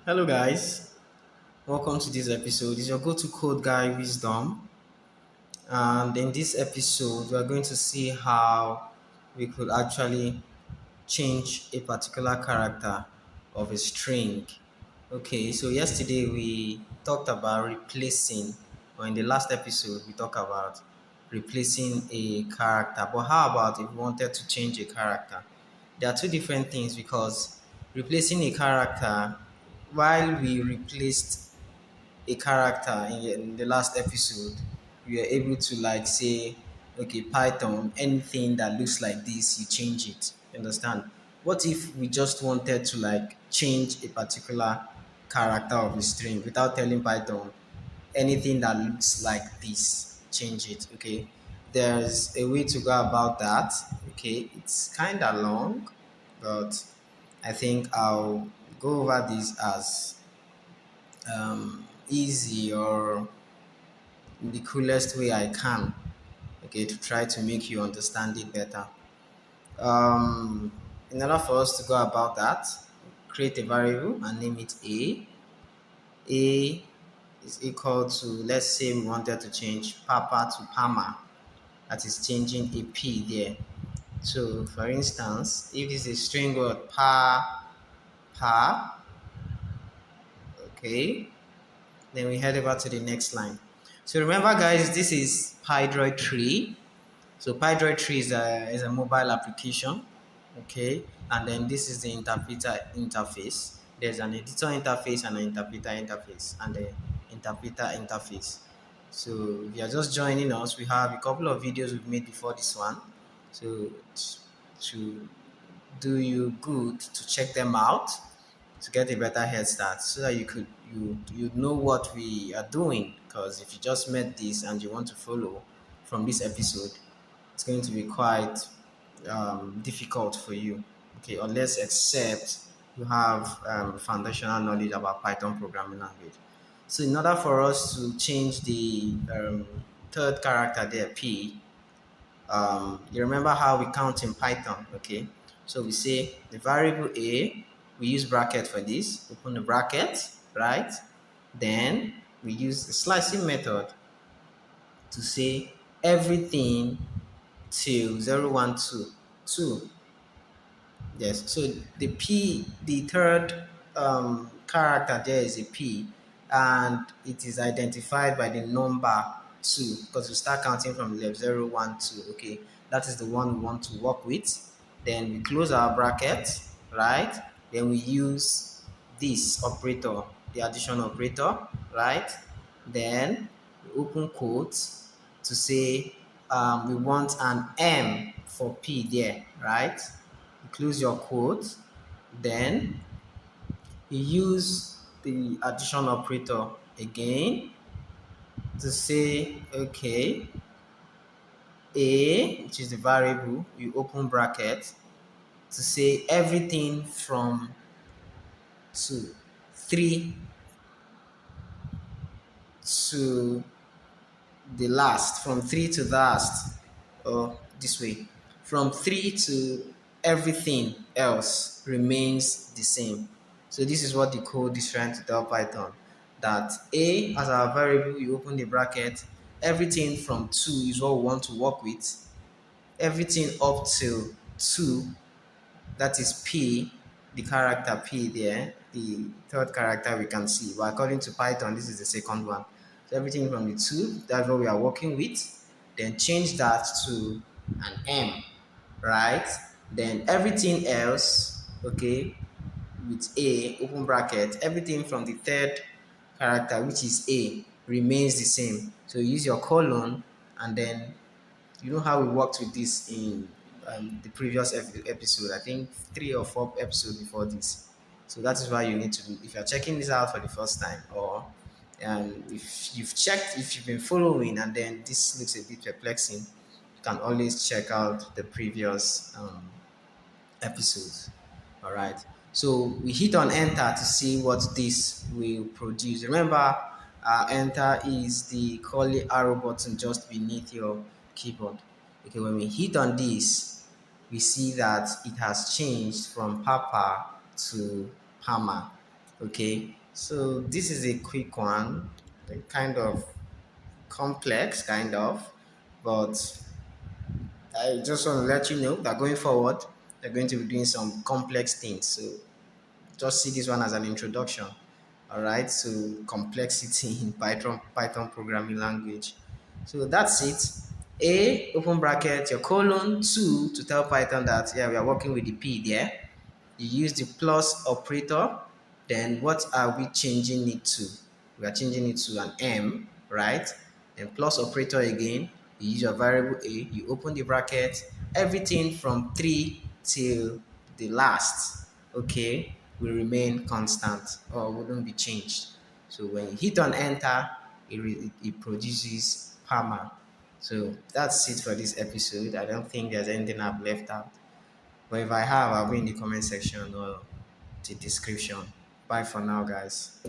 Hello, guys. Welcome to this episode. It's your go to code guy, Wisdom. And in this episode, we are going to see how we could actually change a particular character of a string. Okay, so yesterday we talked about replacing, or in the last episode, we talked about replacing a character. But how about if we wanted to change a character? There are two different things because replacing a character, while we replaced a character in the last episode, we were able to like say, okay, Python, anything that looks like this, you change it. You understand? What if we just wanted to like change a particular character of a string without telling Python anything that looks like this, change it? Okay. There's a way to go about that. Okay. It's kind of long, but I think I'll go over this as easy or the coolest way I can, okay, to try to make you understand it better. Um, in order for us to go about that, create a variable and name it A. A is equal to, let's say we wanted to change Papa to Pama. That is changing a P there. So, for instance, if this is a string word pa, okay, then we head over to the next line. So remember, guys, this is Pydroid 3. So Pydroid 3 is a mobile application, okay? And then this is the interpreter interface. There's an editor interface and an interpreter interface and the interpreter interface. So if you're just joining us, we have a couple of videos we've made before this one. So to do you good to check them out to get a better head start so that you know what we are doing, because if you just met this and you want to follow from this episode, it's going to be quite difficult for you, okay, unless except you have foundational knowledge about Python programming language. So in order for us to change the third character there, P, you remember how we count in Python, okay? So we say the variable A, we use bracket for this, open the bracket, right? Then we use the slicing method to say everything till 012, 2. Yes, so the third character there is a P, and it is identified by the number 2 because we start counting from left, 012. Okay, that is the one we want to work with. Then we close our bracket, right? Then we use this operator, the addition operator, right? Then we open quotes to say we want an M for P there, right? Close your quote, then you use the addition operator again to say, okay, A, which is the variable, you open bracket to say everything from 2, 3 to the last, from 3 to the last, or this way, from 3 to everything else remains the same. So this is what the code is trying to tell Python, that A as our variable, you open the bracket, everything from 2 is what we want to work with, everything up to 2, that is P, the character P there, the third character we can see. But according to Python, this is the second one. So everything from the 2, that's what we are working with. Then change that to an M, right? Then everything else, okay, with A, open bracket, everything from the third character, which is A, remains the same. So use your colon, and then you know how we worked with this in the previous episode, I think 3 or 4 episodes before this. So that is why you need to do, if you're checking this out for the first time, or if you've checked, if you've been following and then this looks a bit perplexing, you can always check out the previous episodes. All right. So we hit on enter to see what this will produce. Remember, enter is the curly arrow button just beneath your keyboard. Okay, when we hit on this, we see that it has changed from Papa to Pama. Okay, so this is a quick one, kind of complex, kind of, but I just want to let you know that going forward, they're going to be doing some complex things. So just see this one as an introduction, all right, to complexity in Python programming language. So that's it. A, open bracket, your colon, two, to tell Python that, yeah, we are working with the P there. You use the plus operator, then what are we changing it to? We are changing it to an M, right? Then plus operator again, you use your variable A, you open the bracket, everything from 3 till the last, okay, will remain constant or wouldn't be changed. So when you hit on enter, it produces Parma. So that's it for this episode. I don't think there's anything I've left out. But if I have, I'll be in the comment section or the description. Bye for now, guys.